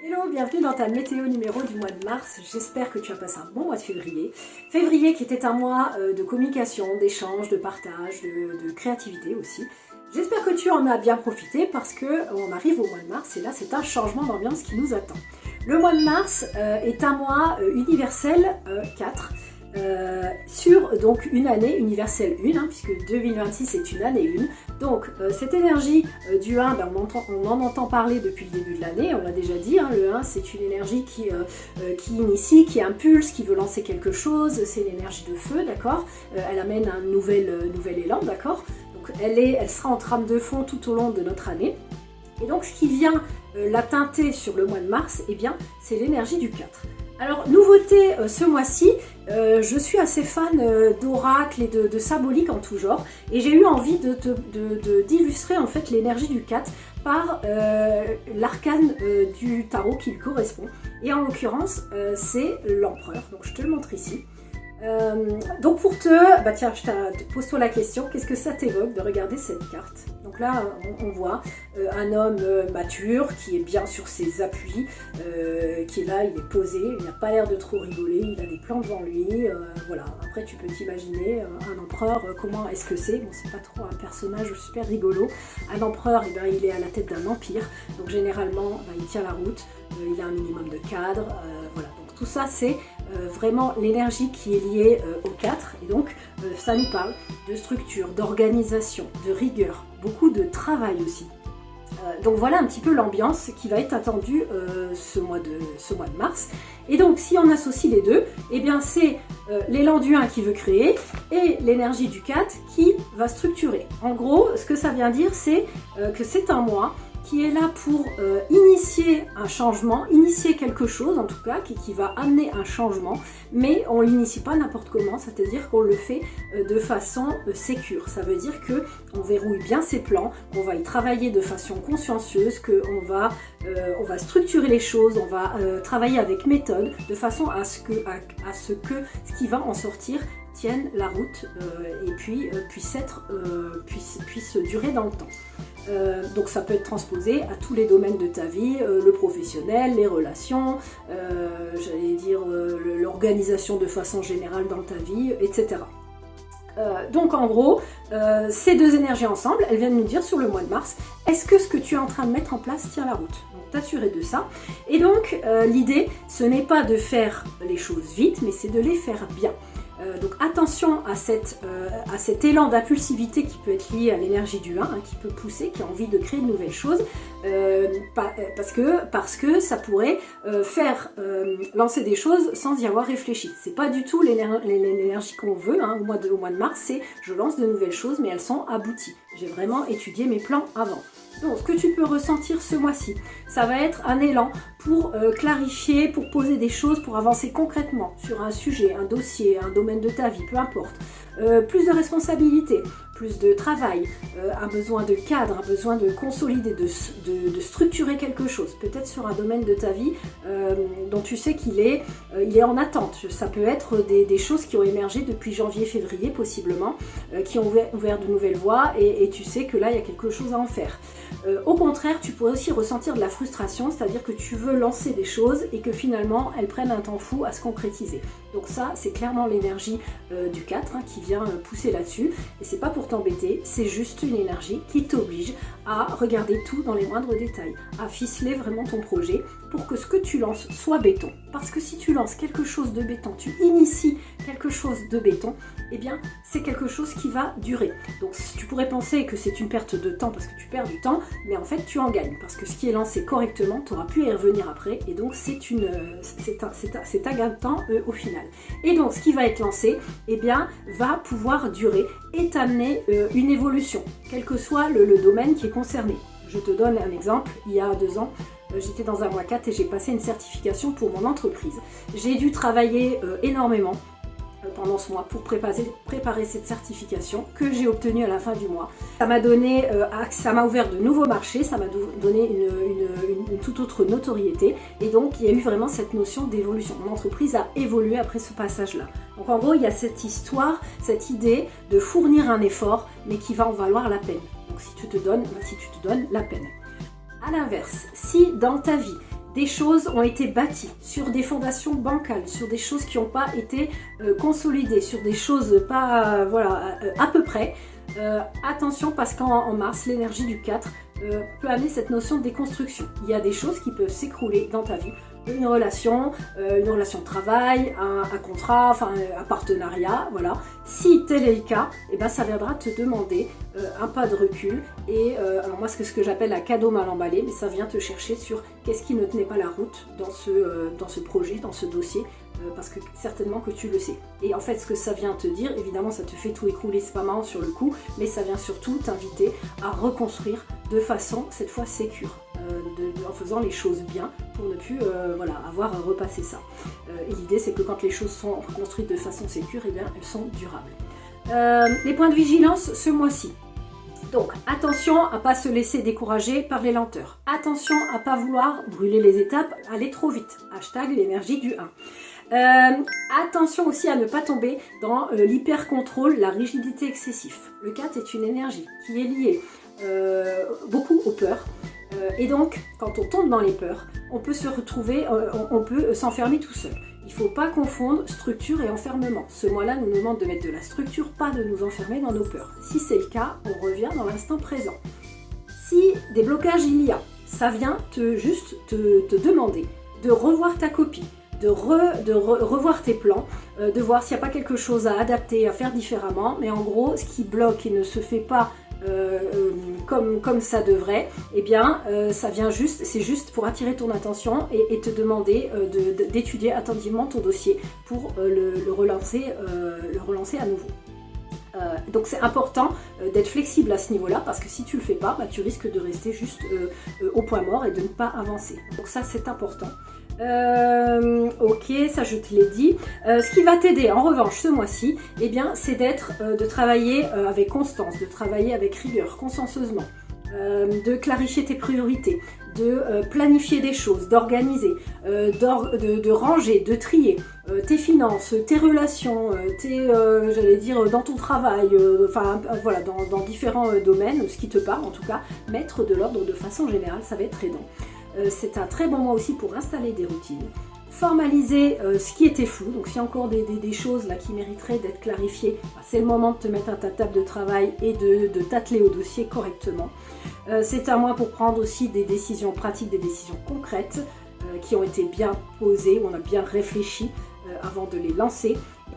Hello, bienvenue dans ta météo numéro du mois de mars. J'espère que tu as passé un bon mois de février. Février qui était un mois de communication, d'échange, de partage, de créativité aussi. J'espère que tu en as bien profité parce qu'on arrive au mois de mars et là c'est un changement d'ambiance qui nous attend. Le mois de mars est un mois universel 4. Sur donc une année universelle 1, puisque 2026 est une année 1. Donc cette énergie du 1, on en entend parler depuis le début de l'année, on l'a déjà dit, le 1 c'est une énergie qui initie, qui impulse, qui veut lancer quelque chose, c'est l'énergie de feu, d'accord. Elle amène un nouvel élan, d'accord. Donc elle sera en trame de fond tout au long de notre année. Et donc ce qui vient la teinter sur le mois de mars, eh bien c'est l'énergie du 4. Alors, nouveauté ce mois-ci, je suis assez fan d'oracles et de symboliques en tout genre, et j'ai eu envie d'illustrer en fait l'énergie du 4 par l'arcane du tarot qui lui correspond. Et en l'occurrence, c'est l'empereur, donc je te le montre ici. Donc pour pose-toi la question, qu'est-ce que ça t'évoque de regarder cette carte? Donc là on voit un homme mature qui est bien sur ses appuis, qui est là, il est posé, il n'a pas l'air de trop rigoler, il a des plans devant lui, voilà. Après tu peux t'imaginer un empereur, comment est-ce que c'est? Bon, c'est pas trop un personnage super rigolo. Un empereur, il est à la tête d'un empire, donc généralement il tient la route, il a un minimum de cadre, voilà. Donc tout ça c'est vraiment l'énergie qui est liée au 4, et donc ça nous parle de structure, d'organisation, de rigueur, beaucoup de travail aussi. Donc voilà un petit peu l'ambiance qui va être attendue ce mois de mars. Et donc si on associe les deux, eh bien c'est l'élan du 1 qui veut créer et l'énergie du 4 qui va structurer. En gros, ce que ça vient dire, c'est que c'est un mois qui est là pour initier un changement, initier quelque chose en tout cas, qui va amener un changement, mais on ne l'initie pas n'importe comment, c'est-à-dire qu'on le fait de façon sécure. Ça veut dire qu'on verrouille bien ses plans, qu'on va y travailler de façon consciencieuse, qu'on va structurer les choses, on va travailler avec méthode, de façon à ce que ce qui va en sortir tienne la route et puis puisse durer dans le temps. Donc ça peut être transposé à tous les domaines de ta vie, le professionnel, les relations, l'organisation de façon générale dans ta vie, etc. Donc en gros, ces deux énergies ensemble, elles viennent nous dire sur le mois de mars, est-ce que ce que tu es en train de mettre en place tient la route? Donc t'assurer de ça. Et donc l'idée, ce n'est pas de faire les choses vite, mais c'est de les faire bien. Donc attention à cet élan d'impulsivité qui peut être lié à l'énergie du 1, qui peut pousser, qui a envie de créer de nouvelles choses, parce que ça pourrait faire lancer des choses sans y avoir réfléchi. C'est pas du tout l'énergie qu'on veut au mois de mars, c'est je lance de nouvelles choses mais elles sont abouties. J'ai vraiment étudié mes plans avant. Donc ce que tu peux ressentir ce mois-ci, ça va être un élan pour clarifier, pour poser des choses, pour avancer concrètement sur un sujet, un dossier, un domaine de ta vie, peu importe. Plus de responsabilités, plus de travail, un besoin de cadre, un besoin de consolider, de structurer quelque chose, peut-être sur un domaine de ta vie dont tu sais qu'il est en attente. Ça peut être des choses qui ont émergé depuis janvier-février possiblement, qui ont ouvert de nouvelles voies et tu sais que là il y a quelque chose à en faire. Au contraire, tu pourrais aussi ressentir de la frustration, c'est-à-dire que tu veux lancer des choses et que finalement elles prennent un temps fou à se concrétiser. Donc ça, c'est clairement l'énergie du 4 qui vient pousser là-dessus. Et c'est pas pour t'embêter, c'est juste une énergie qui t'oblige à regarder tout dans les moindres détails, à ficeler vraiment ton projet pour que ce que tu lances soit béton. Parce que si tu lances quelque chose de béton, tu inities quelque chose de béton, eh bien c'est quelque chose qui va durer. Donc tu pourrais penser que c'est une perte de temps parce que tu perds du temps, mais en fait tu en gagnes parce que ce qui est lancé correctement, tu auras pu y revenir après et donc c'est un gain de temps au final. Et donc ce qui va être lancé, eh bien va pouvoir durer et t'amener une évolution, quel que soit le domaine qui est concerné. Je te donne un exemple, il y a 2 ans, j'étais dans un mois 4 et j'ai passé une certification pour mon entreprise. J'ai dû travailler énormément pendant ce mois pour préparer cette certification que j'ai obtenue à la fin du mois. Ça m'a ouvert de nouveaux marchés, ça m'a donné une toute autre notoriété et donc il y a eu vraiment cette notion d'évolution. Mon entreprise a évolué après ce passage-là. Donc en gros, il y a cette histoire, cette idée de fournir un effort mais qui va en valoir la peine. Donc si tu te donnes la peine. A l'inverse, si dans ta vie, des choses ont été bâties sur des fondations bancales, sur des choses qui n'ont pas été consolidées, sur des choses pas, voilà, à peu près. Attention parce qu'en Mars, l'énergie du 4 peut amener cette notion de déconstruction. Il y a des choses qui peuvent s'écrouler dans ta vie. Une relation de travail, un contrat, enfin un partenariat, voilà. Si tel est le cas, eh ben, ça viendra te demander un pas de recul et alors moi c'est ce que j'appelle un cadeau mal emballé, mais ça vient te chercher sur qu'est-ce qui ne tenait pas la route dans ce projet, dans ce dossier, parce que certainement que tu le sais. Et en fait ce que ça vient te dire, évidemment ça te fait tout écrouler, c'est pas marrant sur le coup, mais ça vient surtout t'inviter à reconstruire de façon cette fois sécure. En faisant les choses bien pour ne plus voilà, avoir à repasser ça. Et l'idée c'est que quand les choses sont reconstruites de façon sécure, eh bien, elles sont durables. Les points de vigilance ce mois-ci. Donc attention à ne pas se laisser décourager par les lenteurs. Attention à ne pas vouloir brûler les étapes, aller trop vite. Hashtag l'énergie du 1. Attention aussi à ne pas tomber dans l'hyper-contrôle, la rigidité excessive. Le 4 est une énergie qui est liée beaucoup aux peurs. Et donc, quand on tombe dans les peurs, on peut se retrouver, on peut s'enfermer tout seul. Il ne faut pas confondre structure et enfermement. Ce mois-là nous demande de mettre de la structure, pas de nous enfermer dans nos peurs. Si c'est le cas, on revient dans l'instant présent. Si des blocages il y a, ça vient te demander de revoir ta copie, de revoir tes plans, de voir s'il n'y a pas quelque chose à adapter, à faire différemment. Mais en gros, ce qui bloque et ne se fait pas comme ça devrait, eh bien ça vient c'est juste pour attirer ton attention et te demander d'étudier attentivement ton dossier pour le relancer à nouveau. Donc c'est important d'être flexible à ce niveau-là parce que si tu le fais pas, bah, tu risques de rester juste au point mort et de ne pas avancer. Donc ça c'est important. Ok, ça je te l'ai dit. Ce qui va t'aider en revanche ce mois-ci, eh bien, c'est de travailler avec constance, de travailler avec rigueur, consciencieusement, de clarifier tes priorités, de planifier des choses, d'organiser, de ranger, de trier tes finances, tes relations, j'allais dire dans ton travail, voilà, dans différents domaines, ce qui te parle en tout cas, mettre de l'ordre de façon générale, ça va être aidant. C'est un très bon mois aussi pour installer des routines, formaliser ce qui était flou, donc s'il y a encore des choses là qui mériteraient d'être clarifiées, c'est le moment de te mettre à ta table de travail et de t'atteler au dossier correctement. C'est un mois pour prendre aussi des décisions pratiques, des décisions concrètes qui ont été bien posées, où on a bien réfléchi avant de les lancer.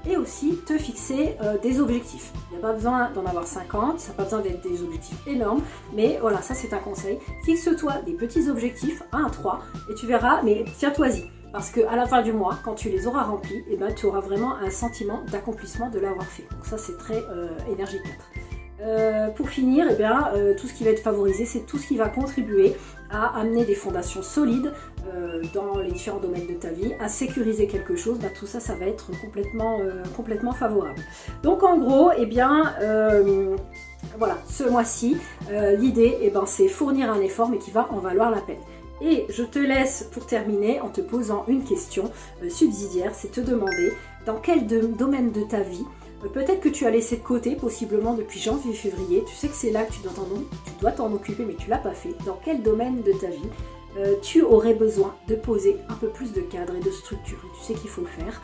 Et aussi te fixer des objectifs. Il n'y a pas besoin d'en avoir 50, ça n'a pas besoin d'être des objectifs énormes, mais voilà, ça c'est un conseil. Fixe-toi des petits objectifs, 1 à 3, et tu verras, mais tiens-toi-y. Parce qu'à la fin du mois, quand tu les auras remplis, eh ben, tu auras vraiment un sentiment d'accomplissement de l'avoir fait. Donc ça c'est très énergie 4. Pour finir, eh bien, tout ce qui va être favorisé, c'est tout ce qui va contribuer à amener des fondations solides dans les différents domaines de ta vie, à sécuriser quelque chose. Bah, tout ça, ça va être complètement favorable. Donc en gros, eh bien, voilà, ce mois-ci, l'idée, eh ben, c'est fournir un effort, mais qui va en valoir la peine. Et je te laisse pour terminer en te posant une question subsidiaire, c'est te demander dans quel domaine de ta vie peut-être que tu as laissé de côté, possiblement depuis janvier-février. Tu sais que c'est là que tu dois t'en occuper, mais tu ne l'as pas fait. Dans quel domaine de ta vie tu aurais besoin de poser un peu plus de cadre et de structure? Et tu sais qu'il faut le faire.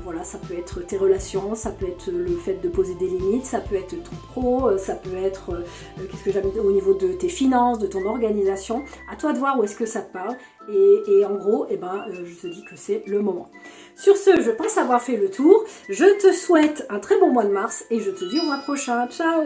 Voilà, ça peut être tes relations, ça peut être le fait de poser des limites, ça peut être ton pro, ça peut être qu'est-ce que j'ai mis au niveau de tes finances, de ton organisation. À toi de voir où est-ce que ça te parle. Et en gros, eh ben, je te dis que c'est le moment. Sur ce, je pense avoir fait le tour. Je te souhaite un très bon mois de mars et je te dis au mois prochain. Ciao!